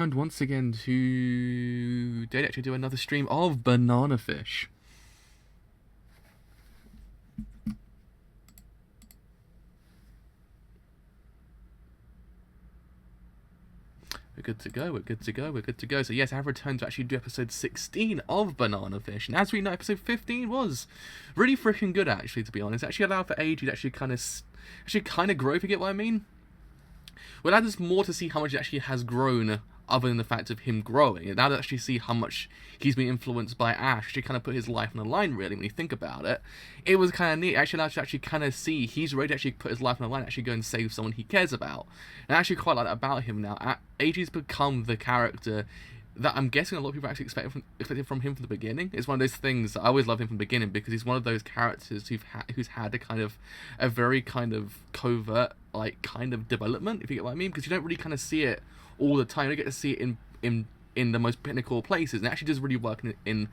And once again to actually do another stream of Banana Fish. We're good to go, we're good to go, we're good to go. So yes, I have returned to actually do episode 16 of Banana Fish. And as we know, episode 15 was really freaking good, actually, to be honest. It actually allowed for AG to actually kind of grow, if you get what I mean. Well, that is more to see how much it actually has grown, other than the fact of him growing. And now to actually see how much he's been influenced by Ash to kind of put his life on the line, really, when you think about it. It was kind of neat. Actually, allowed to actually kind of see he's ready to actually put his life on the line, actually go and save someone he cares about. And I actually quite like that about him now. AG's become the character that I'm guessing a lot of people actually expected from him from the beginning. It's one of those things I always loved him from the beginning, because he's one of those characters who's had a very kind of covert, like, kind of development, if you get what I mean, because you don't really kind of see it all the time. You don't get to see it in the most pinnacle places, and it actually does really work in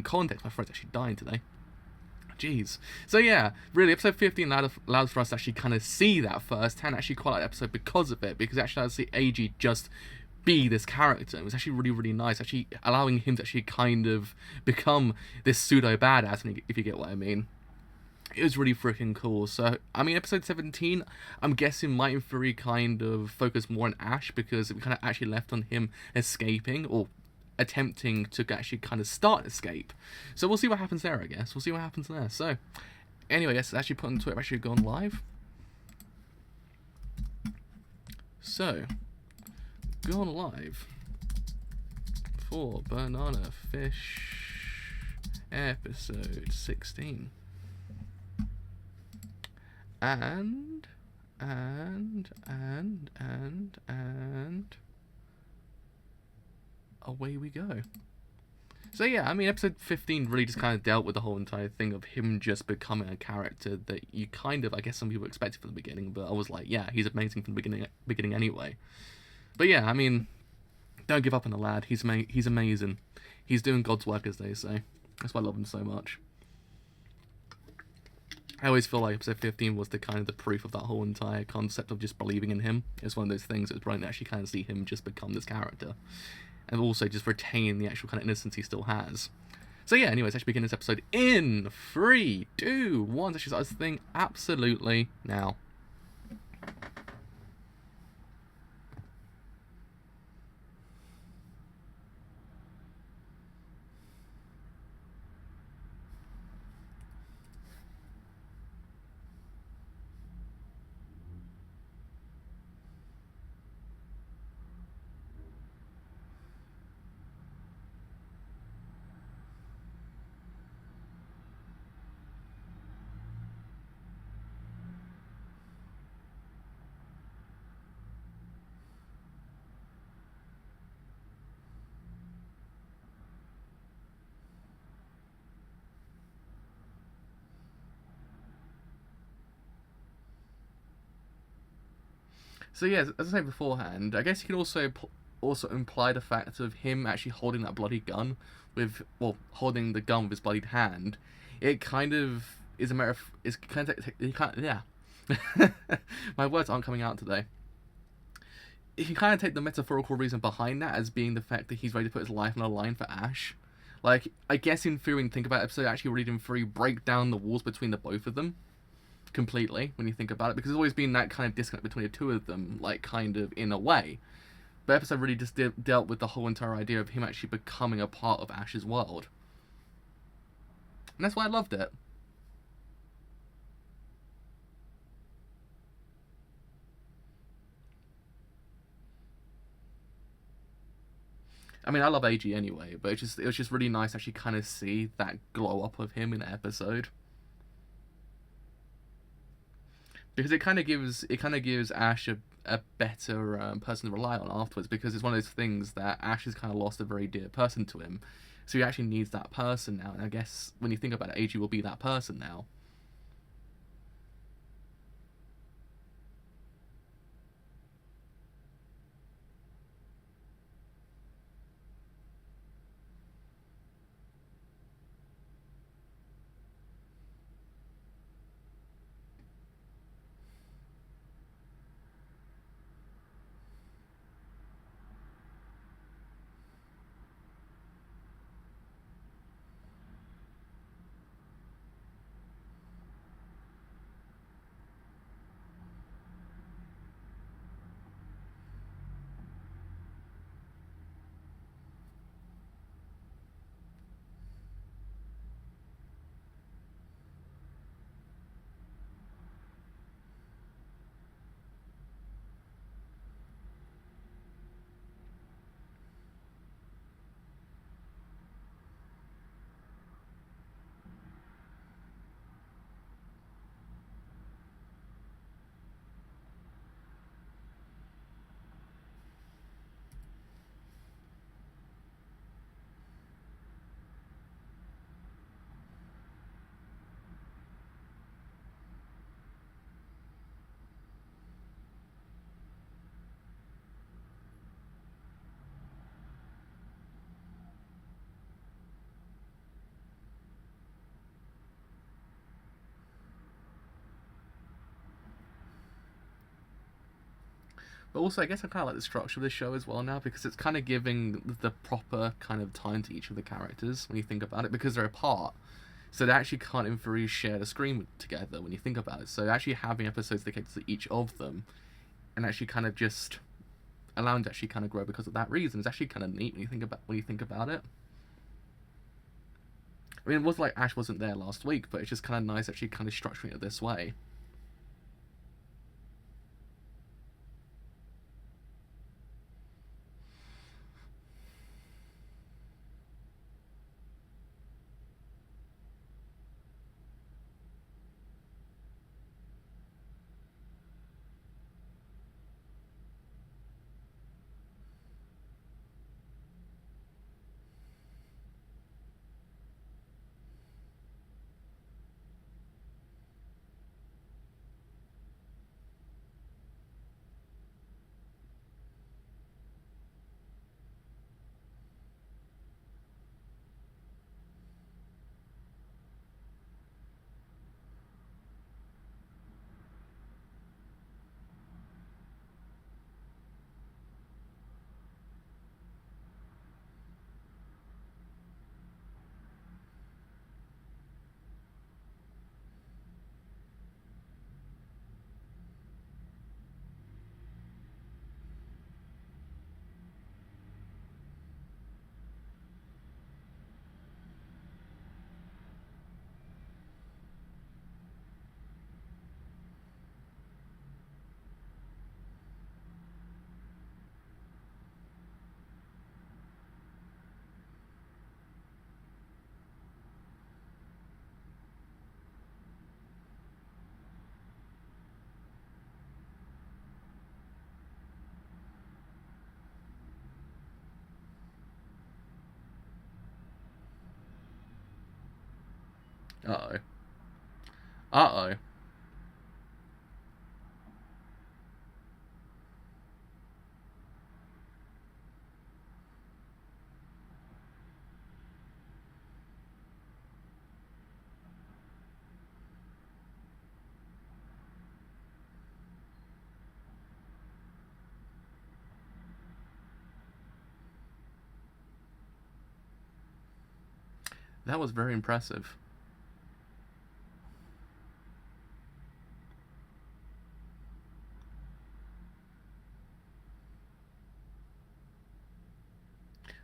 context. My friend's actually dying today. Jeez. So yeah, really, episode 15 allows for us to actually kind of see that first hand. Actually quite like the episode because of it, because actually I see AG just be this character. It was actually really, really nice, actually allowing him to actually kind of become this pseudo badass, if you get what I mean. It was really freaking cool. So, I mean, episode 17, I'm guessing might in theory kind of focus more on Ash, because it kind of actually left on him escaping, or attempting to actually kind of start escape. So we'll see what happens there, I guess. We'll see what happens there. So, anyway, yes, actually put on Twitter, actually gone live. So, gone live for Banana Fish episode 16. And away we go. So yeah, I mean, episode 15 really just kind of dealt with the whole entire thing of him just becoming a character that you kind of, I guess some people expected from the beginning, but I was like, yeah, he's amazing from the beginning anyway. But yeah, I mean, don't give up on the lad. He's amazing. He's doing God's work, as they say. That's why I love him so much. I always feel like episode 15 was the proof of that whole entire concept of just believing in him. It's one of those things that was brilliant to actually kind of see him just become this character, and also just retain the actual kind of innocence he still has. So yeah, anyways, let's begin this episode in 3, 2, 1. Let's just start this thing absolutely now. So yeah, as I said beforehand, I guess you can also imply the fact of him actually holding that bloody gun holding the gun with his bloodied hand. It kind of is a matter of, it's kind of, yeah. My words aren't coming out today. You can kind of take the metaphorical reason behind that as being the fact that he's ready to put his life on the line for Ash. Like, I guess in theory, when you think about it, episode actually really in theory break down the walls between the both of them completely, when you think about it, because there's always been that kind of disconnect between the two of them, like, kind of in a way. But episode really just dealt with the whole entire idea of him actually becoming a part of Ash's world, and that's why I loved it. I mean, I love AG anyway, but it was just really nice to actually kind of see that glow up of him in the episode, because it kind of gives Ash a better person to rely on afterwards, because it's one of those things that Ash has kind of lost a very dear person to him, so he actually needs that person now. And I guess when you think about it, AG will be that person now. But also, I guess I kind of like the structure of this show as well now, because it's kind of giving the proper kind of time to each of the characters when you think about it, because they're apart. So they actually can't, in theory, share the screen together when you think about it. So actually having episodes dedicated to each of them, and actually kind of just allowing to actually kind of grow because of that reason, is actually kind of neat when you think about it. I mean, it was like Ash wasn't there last week, but it's just kind of nice actually kind of structuring it this way. Uh-oh. Uh-oh. That was very impressive.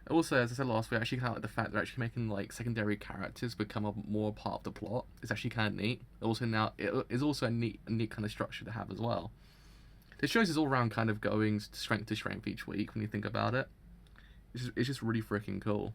Also, as I said last week, I actually kind of like the fact that they're actually making like secondary characters become a more part of the plot. It's actually kind of neat. Also, now it is also a neat kind of structure to have as well. This shows is all around kind of going strength to strength each week when you think about it. It's just really freaking cool.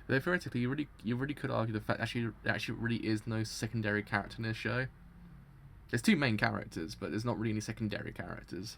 Though theoretically, you really could argue the fact that there actually really is no secondary character in this show. There's two main characters, but there's not really any secondary characters.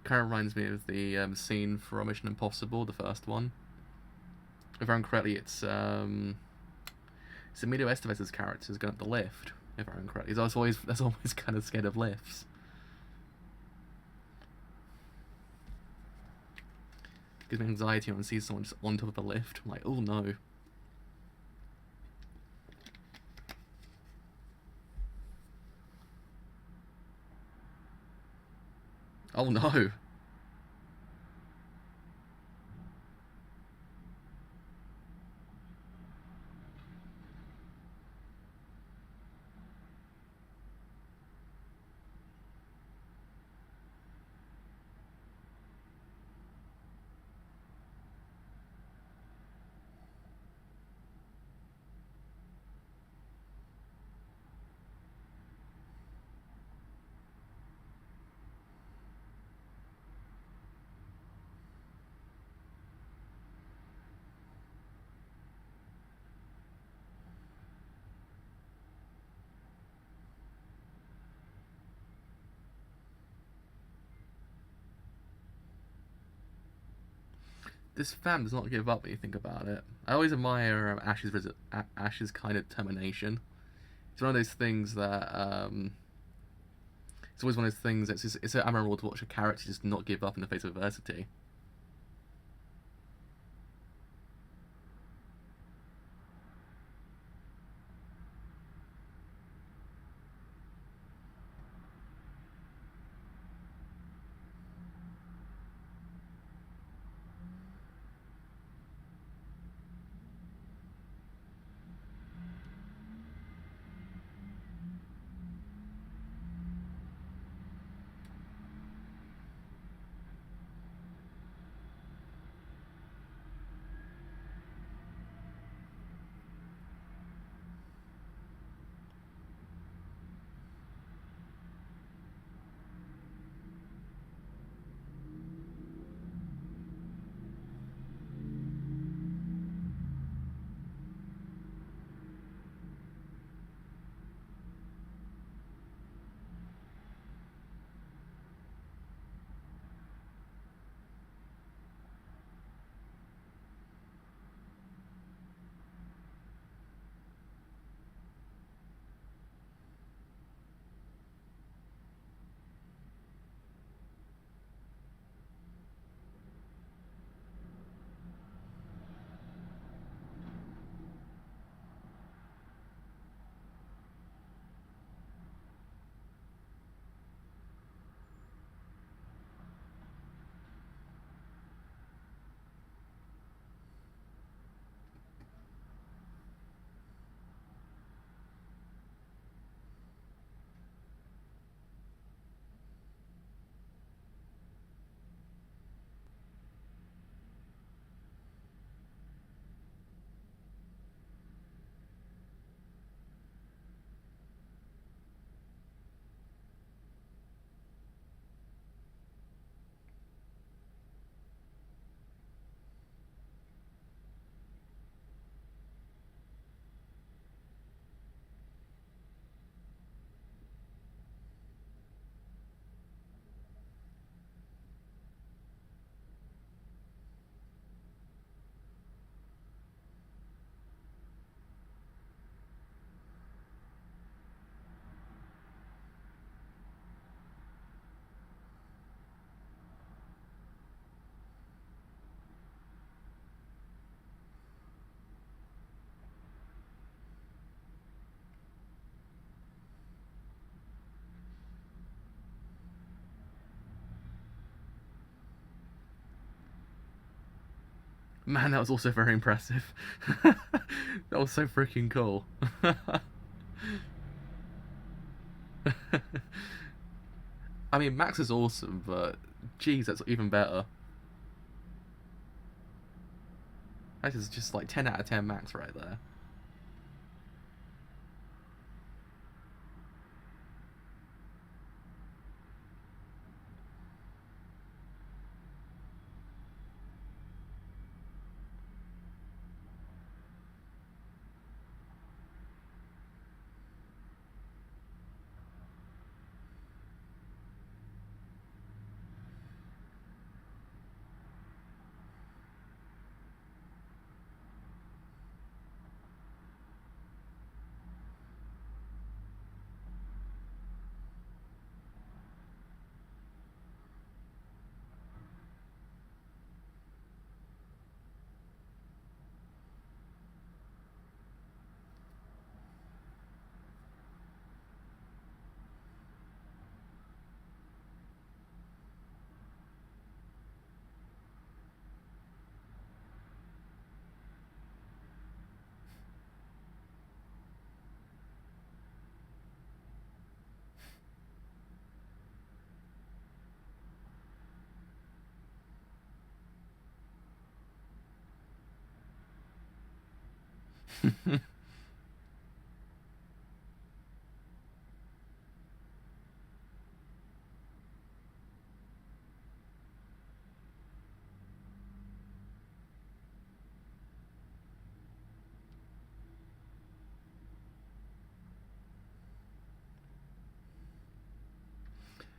Kind of reminds me of the scene from Mission Impossible, the first one. If I remember correctly, it's Emilio Estevez's character is going up the lift. If I remember correctly, he's always kind of scared of lifts. Gives me anxiety when I see someone just on top of a lift. I'm like, oh no. Oh no. This fam does not give up when you think about it. I always admire Ash's kind of determination. It's one of those things that it's always one of those things that's just, it's so admirable to watch a character just not give up in the face of adversity. Man, that was also very impressive. That was so freaking cool. I mean, Max is awesome, but geez, that's even better. That is just like 10 out of 10 Max right there.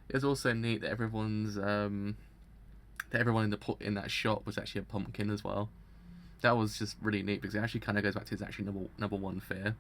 It's also neat that everyone's that everyone in that shop was actually a pumpkin as well. That was just really neat because it actually kind of goes back to his actually number one fear.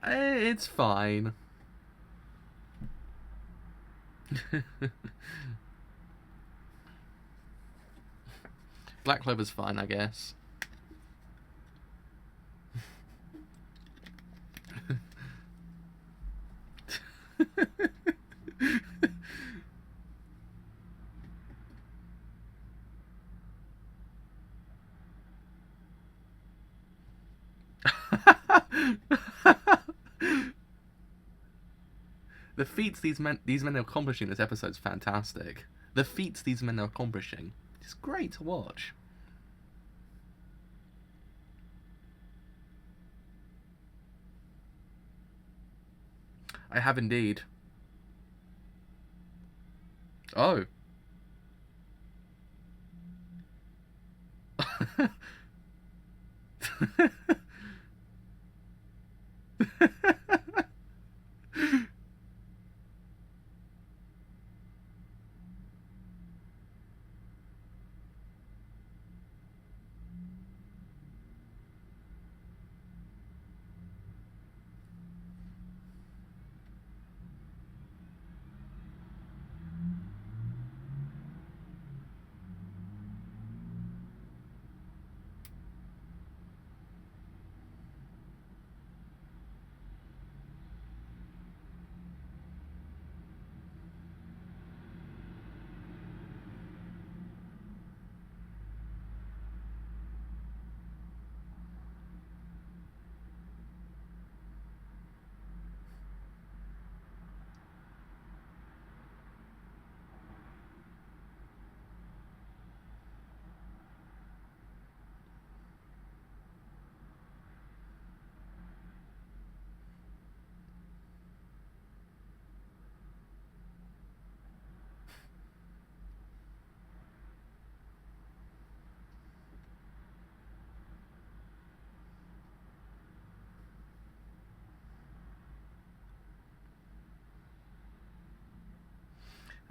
It's fine. Black Clover's fine, I guess. The feats these men are accomplishing this episode is fantastic. The feats these men are accomplishing is great to watch. I have indeed. Oh.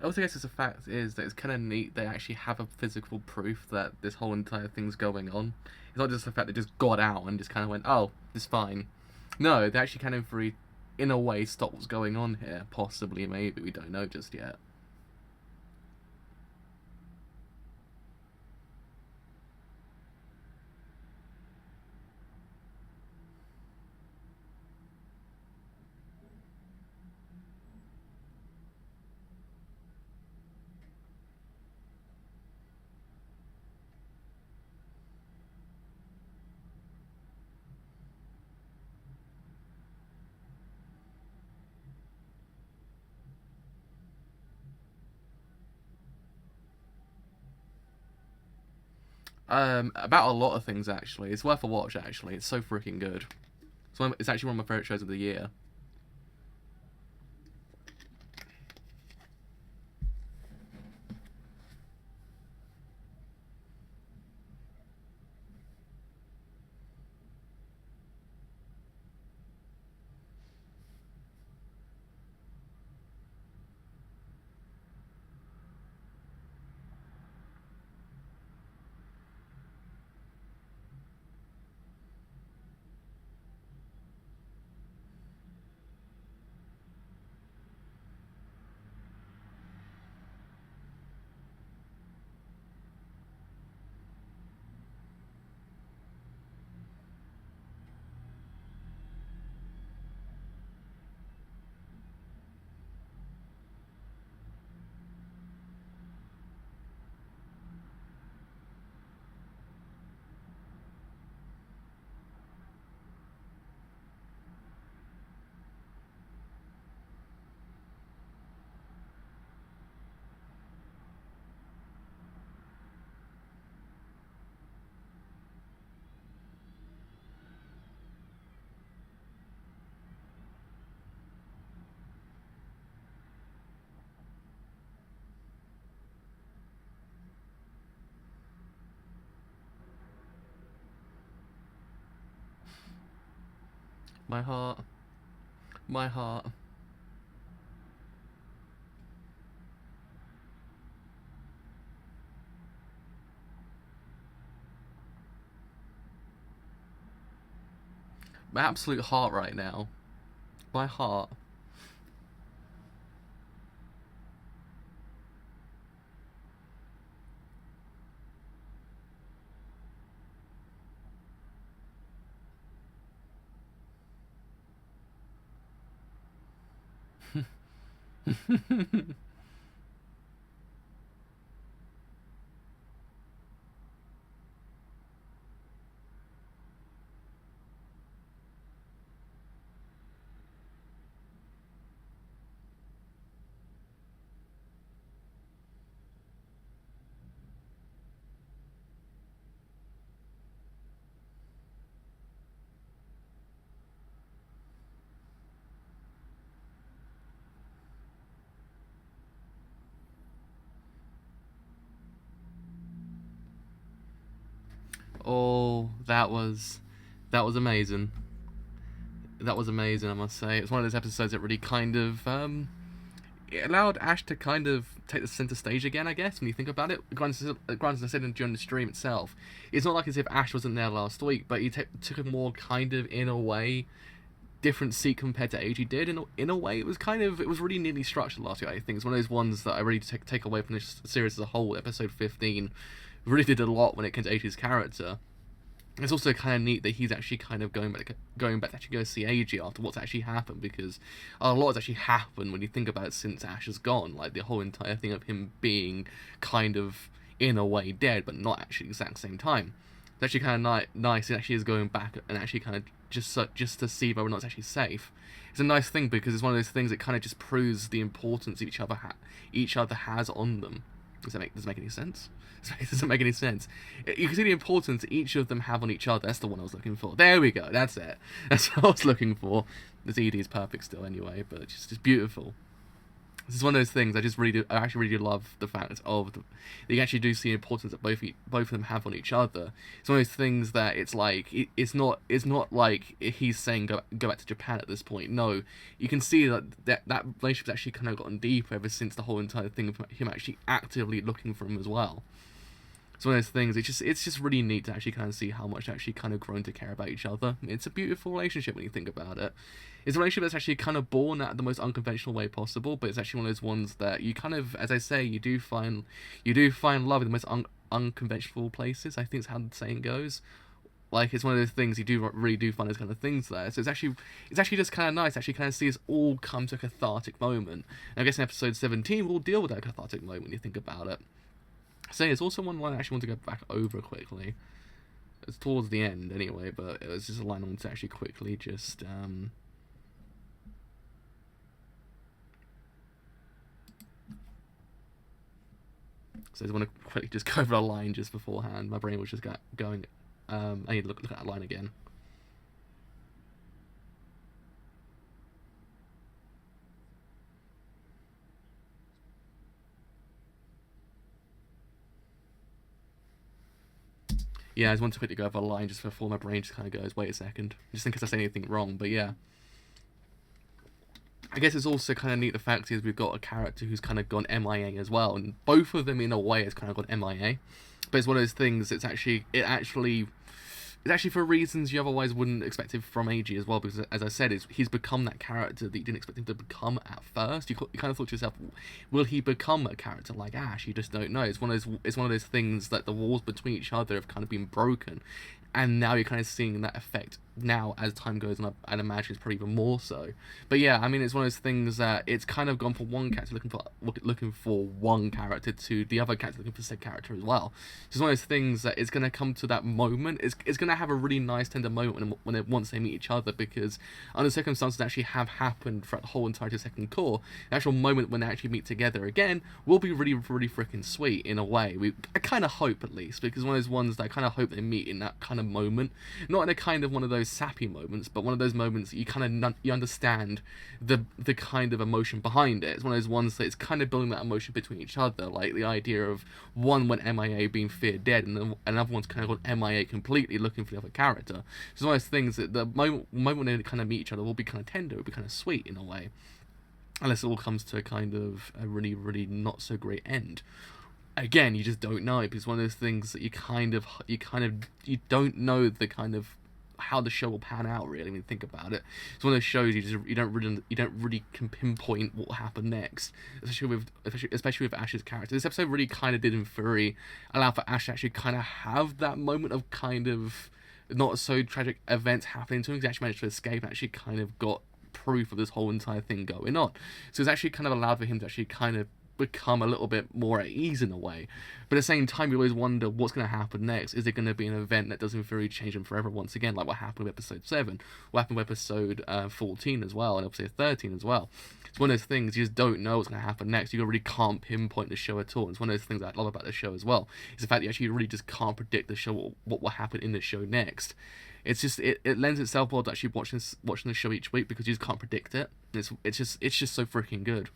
I also guess it's a fact is that it's kind of neat they actually have a physical proof that this whole entire thing's going on. It's not just the fact they just got out and just kind of went, oh, it's fine. No, they actually kind of, in a way, stop what's going on here. Possibly, maybe, we don't know just yet. About a lot of things, actually. It's worth a watch, actually. It's so freaking good. It's actually one of my favourite shows of the year. My heart. My heart. My absolute heart right now. My heart. Oh, that was amazing. That was amazing, I must say. It's one of those episodes that really kind of it allowed Ash to kind of take the center stage again, I guess, when you think about it. Granted, I said during the stream itself, it's not like as if Ash wasn't there last week, but he took a more kind of, in a way, different seat compared to AG did. In a way, it was really neatly structured last week, I think. It's one of those ones that I really take away from this series as a whole. Episode 15 really did a lot when it came to AG's character. It's also kind of neat that he's actually kind of going back to actually go see AG after what's actually happened, because a lot has actually happened when you think about it since Ash has gone. Like, the whole entire thing of him being kind of, in a way, dead, but not actually at the exact same time. It's actually kind of nice. It actually is going back and actually kind of just to see whether or not it's actually safe. It's a nice thing because it's one of those things that kind of just proves the importance each other has on them. Does that make any sense? It doesn't make any sense. You can see the importance each of them have on each other. That's the one I was looking for. There we go. That's it. That's what I was looking for. This ED is perfect still anyway, but it's just beautiful. This is one of those things I actually really love the fact of that you actually do see the importance that both of them have on each other. It's one of those things that it's like it's not like he's saying go back to Japan at this point. No, you can see that relationship's actually kind of gotten deeper ever since the whole entire thing of him actually actively looking for him as well. It's one of those things. It's just really neat to actually kind of see how much they're actually kind of grown to care about each other. It's a beautiful relationship when you think about it. It's a relationship that's actually kind of born at the most unconventional way possible, but it's actually one of those ones that you kind of, as I say, you do find love in the most unconventional places. I think is how the saying goes. Like, it's one of those things you really do find those kind of things there. So it's actually just kind of nice to actually kind of see us all come to a cathartic moment. And I guess in episode 17 we'll deal with that cathartic moment when you think about it. So it's also one line I actually want to go back over quickly. It's towards the end anyway, but it was just a line I want to actually quickly just so I just want to quickly just go over a line just beforehand. My brain was just going. I need to look at that line again. Yeah, I just want to quickly go over a line just before my brain just kind of goes, wait a second. Just in case I say anything wrong, but yeah. I guess it's also kind of neat the fact is we've got a character who's kind of gone MIA as well, and both of them in a way has kind of gone MIA. But it's one of those things, it's actually for reasons you otherwise wouldn't expect it from AG as well, because as I said, he's become that character that you didn't expect him to become at first. You kind of thought to yourself, will he become a character like Ash? You just don't know. It's one of those things that the walls between each other have kind of been broken, and now you're kind of seeing that effect now as time goes on. I'd imagine it's probably even more so. But yeah, I mean, it's one of those things that it's kind of gone from one character looking for one character to the other character looking for said character as well. It's one of those things that it's going to come to that moment. It's going to have a really nice tender moment once they meet each other, because under circumstances that actually have happened throughout the whole entire second core, the actual moment when they actually meet together again will be really, really freaking sweet in a way. I kind of hope, at least, because one of those ones that I kind of hope they meet in that kind of of moment, not in a kind of one of those sappy moments, but one of those moments that you kind of you understand the kind of emotion behind it. It's one of those ones that it's kind of building that emotion between each other, like the idea of one went MIA being feared dead, and then another one's kind of gone MIA completely looking for the other character. So it's one of those things that the moment when they kind of meet each other will be kind of tender, will be kind of sweet in a way, unless it all comes to kind of a really, really not so great end. Again, you just don't know, because it's one of those things that you don't know the kind of how the show will pan out, really, when you think about it. It's one of those shows you don't really can pinpoint what will happen next, especially with Ash's character. This episode really kind of didn't very allow for Ash to actually kind of have that moment of kind of not so tragic events happening to him. He actually managed to escape and actually kind of got proof of this whole entire thing going on. So it's actually kind of allowed for him to actually kind of become a little bit more at ease in a way. But at the same time, you always wonder what's going to happen next. Is it going to be an event that doesn't really change him forever once again, like what happened with episode 7, what happened with episode 14 as well, and episode 13 as well. It's one of those things, you just don't know what's going to happen next. You really can't pinpoint the show at all. It's one of those things that I love about the show as well, is the fact that you actually really just can't predict the show, what will happen in the show next. It's just it lends itself well to actually watching the show each week, because you just can't predict it. It's just so freaking good.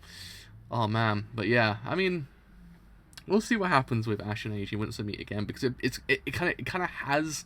Oh man, but yeah, I mean, we'll see what happens with Ash and AG once they meet again, because it kind of has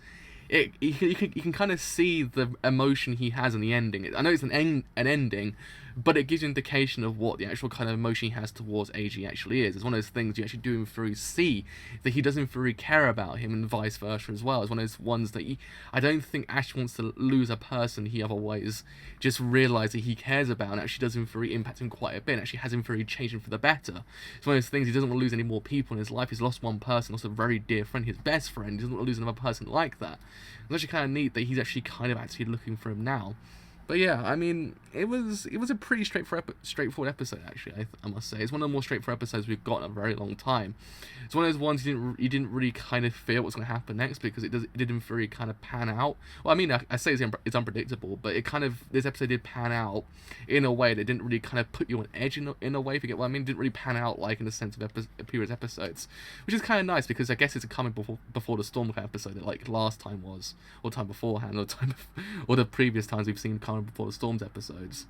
it. You can kind of see the emotion he has in the ending. I know it's an ending, but it gives you an indication of what the actual kind of emotion he has towards AG actually is. It's one of those things you actually do him through see that he doesn't really care about him, and vice versa as well. It's one of those ones that I don't think Ash wants to lose a person he otherwise just realised that he cares about, and actually does him really impact him quite a bit, and actually has him really changing for the better. It's one of those things, he doesn't want to lose any more people in his life. He's lost one person, lost a very dear friend, his best friend. He doesn't want to lose another person like that. It's actually kind of neat that he's actually kind of actually looking for him now. But yeah, I mean, it was a pretty straightforward episode, actually, I must say. It's one of the more straightforward episodes we've got in a very long time. It's one of those ones you didn't really kind of fear what's going to happen next, because it didn't really kind of pan out. Well, I mean, I say it's unpredictable, but this episode did pan out in a way that didn't really kind of put you on edge in a way, if you get what I mean. It didn't really pan out like in the sense of previous episodes, which is kind of nice, because I guess it's a coming before the storm kind of episode that like last time was, or time beforehand, or the previous times we've seen coming before the storms episodes.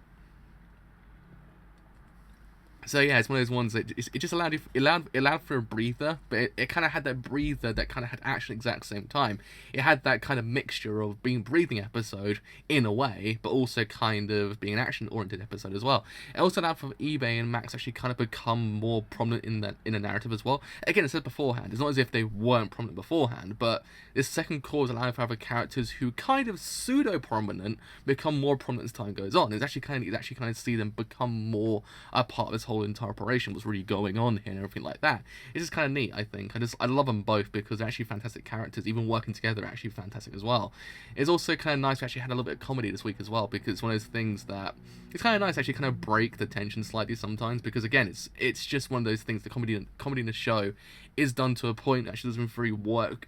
So yeah, it's one of those ones that it just allowed for a breather, but it kind of had that breather that kind of had action at the exact same time. It had that kind of mixture of being a breathing episode in a way, but also kind of being an action-oriented episode as well. It also allowed for eBay and Max actually kind of become more prominent in the narrative as well. Again, it said beforehand, it's not as if they weren't prominent beforehand, but this second cause allowed for other characters who kind of pseudo-prominent become more prominent as time goes on. It's actually kind of see them become more a part of this whole entire operation, what's really going on here and everything like that. It's just kind of neat, I think. I love them both, because they're actually fantastic characters. Even working together are actually fantastic as well. It's also kind of nice we actually had a little bit of comedy this week as well, because it's one of those things that it's kind of nice to actually kind of break the tension slightly sometimes, because again, it's just one of those things. The comedy in the show is done to a point that actually doesn't really work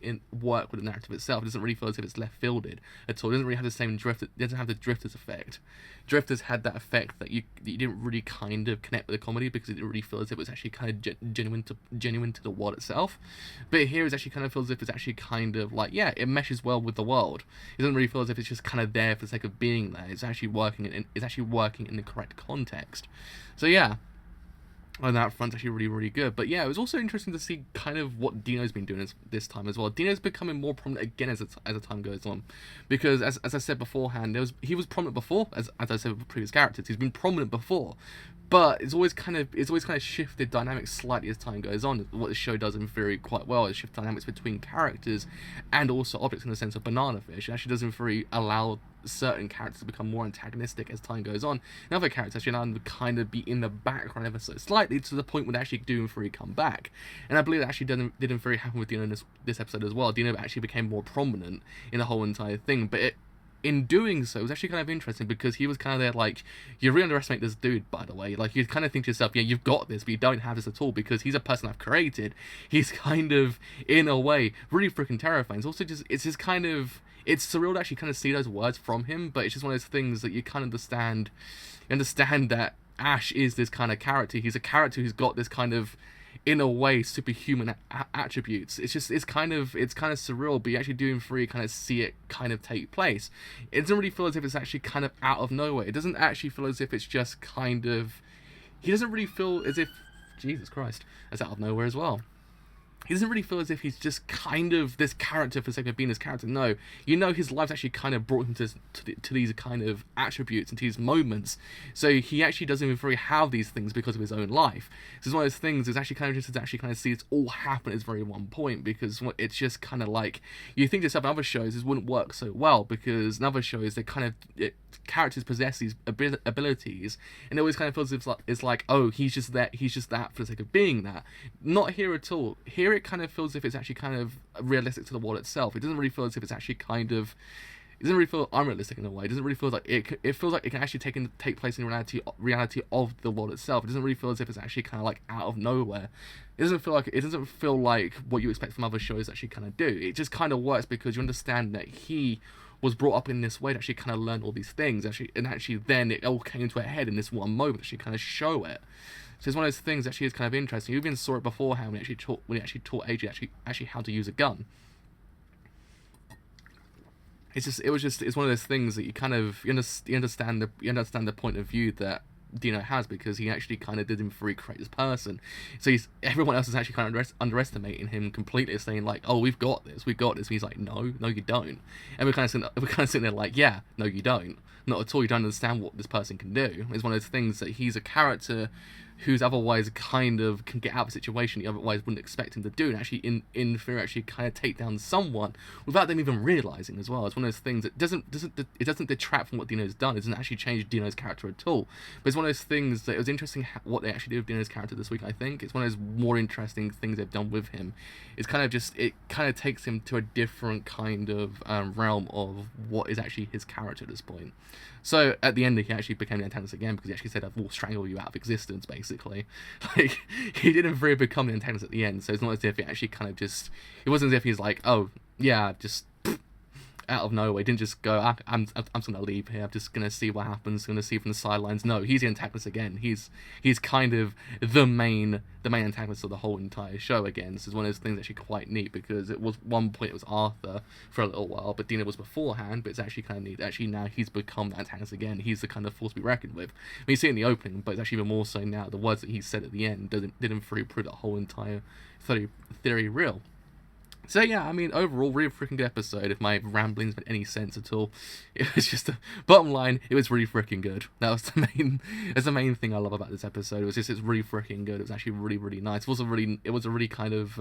with the narrative itself. It doesn't really feel as if it's left fielded at all. It doesn't really have the same drift. It doesn't have the Drifters effect. Drifters had that effect that you didn't really kind of connect with the comedy, because it didn't really feel as if it was actually kind of genuine to the world itself. But here it actually kind of feels as if it's actually kind of like, yeah, it meshes well with the world. It doesn't really feel as if it's just kind of there for the sake of being there. It's actually working in the correct context. So yeah, on that front, actually really, really good. But yeah, it was also interesting to see kind of what Dino's been doing this time as well. Dino's becoming more prominent again as the time goes on, because as I said beforehand, he was prominent before, as I said with previous characters. He's been prominent before, but it's always kind of shifted dynamics slightly as time goes on. What the show does in theory quite well is shift dynamics between characters and also objects, in the sense of Banana Fish. It actually doesn't very allow certain characters to become more antagonistic as time goes on, and other characters actually allow them to kind of be in the background ever so slightly, to the point where they actually do very come back. And I believe that actually didn't very happen with Dino in this episode as well. Dino actually became more prominent in the whole entire thing, but in doing so, it was actually kind of interesting, because he was kind of there like, you really underestimate this dude, by the way. Like, you kind of think to yourself, yeah, you've got this, but you don't have this at all, because he's a person I've created. He's kind of, in a way, really freaking terrifying. It's also just, it's just kind of, it's surreal to actually kind of see those words from him, but it's just one of those things that you kind of understand that Ash is this kind of character. He's a character who's got this kind of, in a way, superhuman attributes. It's kind of surreal, but you actually do in theory kind of see it kind of take place. It doesn't really feel as if it's actually kind of out of nowhere. It doesn't actually feel as if it's just kind of, he doesn't really feel as if, Jesus Christ, that's out of nowhere as well. He doesn't really feel as if he's just kind of this character for the sake of being this character. No, you know, his life's actually kind of brought him to these kind of attributes and to these moments. So he actually doesn't even really have these things because of his own life. So it's one of those things that's actually kind of interesting to actually kind of see it all happen at this very one point, because it's just kind of like, you think to yourself in other shows this wouldn't work so well, because in other shows they kind of, characters possess these abilities, and it always kind of feels as if it's like, oh, he's just that for the sake of being that. Not here at all. Here it kind of feels as if it's actually kind of realistic to the world itself. It doesn't really feel as if it's actually kind of, it doesn't really feel unrealistic in a way. It doesn't really feel like it feels like it can actually take place in reality of the world itself. It doesn't really feel as if it's actually kind of like out of nowhere. It doesn't feel like what you expect from other shows actually kind of do. It just kind of works because you understand that he was brought up in this way to actually kind of learn all these things, and actually then it all came to a head in this one moment to actually kind of show it. So it's one of those things that actually is kind of interesting. You even saw it beforehand when he actually taught AJ actually how to use a gun. It's one of those things that you kind of you understand the point of view that Dino has, because he actually kind of did him create this person. So everyone else is actually kind of underestimating him completely, saying like, oh, we've got this. And he's like, no, you don't. And we're kind of sitting there like, yeah, no, you don't. Not at all. You don't understand what this person can do. It's one of those things that he's a character who's otherwise kind of can get out of a situation you otherwise wouldn't expect him to do, and actually in theory actually kind of take down someone without them even realizing as well. It's one of those things that doesn't detract from what Dino's done. It doesn't actually change Dino's character at all. But it's one of those things that it was interesting what they actually did with Dino's character this week. I think it's one of those more interesting things they've done with him. It's kind of it kind of takes him to a different kind of realm of what is actually his character at this point. So at the end, he actually became the antagonist again, because he actually said, "I will strangle you out of existence." Basically, like, he didn't really become the antagonist at the end. So it's not as if it actually kind of just, it wasn't as if he's like, "Oh yeah, just out of nowhere." He didn't just go, I'm just gonna leave here. I'm just gonna see what happens. Gonna see from the sidelines. No, he's the antagonist again. He's kind of the main antagonist of the whole entire show again. So it's one of those things actually quite neat, because it was one point it was Arthur for a little while, but Dino was beforehand. But it's actually kind of neat. Actually now he's become the antagonist again. He's the kind of force to be reckoned with. I mean, you see it in the opening, but it's actually even more so now. The words that he said at the end didn't prove the whole entire theory real. So yeah, I mean, overall, really freaking good episode. If my ramblings made any sense at all, it was just bottom line. It was really freaking good. That's the main thing I love about this episode. It was just, it's really freaking good. It was actually really nice. It was a really kind of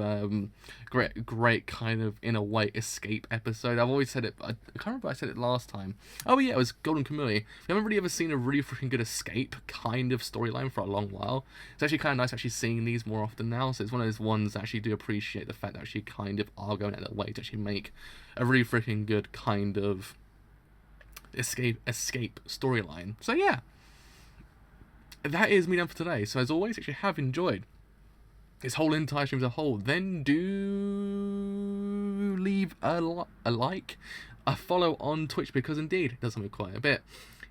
great kind of, in a way, escape episode. I've always said it. I can't remember if I said it last time. Oh yeah, it was Golden Kamuy. We haven't really ever seen a really freaking good escape kind of storyline for a long while. It's actually kind of nice actually seeing these more often now. So it's one of those ones that actually do appreciate the fact that actually kind of are going out of their way to actually make a really freaking good kind of escape storyline. So yeah, that is me done for today. So as always, if you have enjoyed this whole entire stream as a whole, then do leave a like, a follow on Twitch, because indeed it does something quite a bit.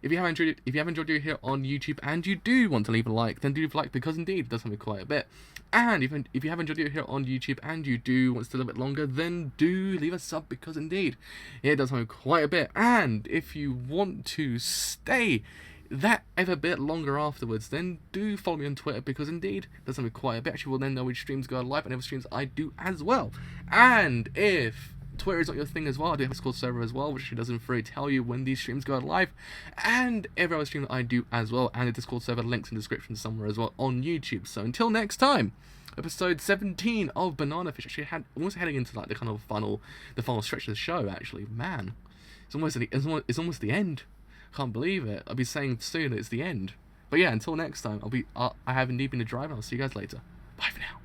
If you have enjoyed it here on YouTube and you do want to leave a like, then do leave a like, because indeed it does something quite a bit. And if you have enjoyed it here on YouTube and you do want to stay a little bit longer, then do leave a sub, because indeed it does something quite a bit. And if you want to stay that ever bit longer afterwards, then do follow me on Twitter, because indeed it does something quite a bit. Actually, will then know which streams go live and other streams I do as well. And if Twitter is not your thing as well, I do have a Discord server as well, which actually doesn't really tell you when these streams go live, and every other stream that I do as well, and the Discord server links in the description somewhere as well on YouTube. So until next time, episode 17 of Banana Fish, actually almost heading into like the final stretch of the show. Actually, man, it's almost the end. Can't believe it. I'll be saying soon that it's the end. But yeah, until next time, I have indeed been a driver. I'll see you guys later. Bye for now.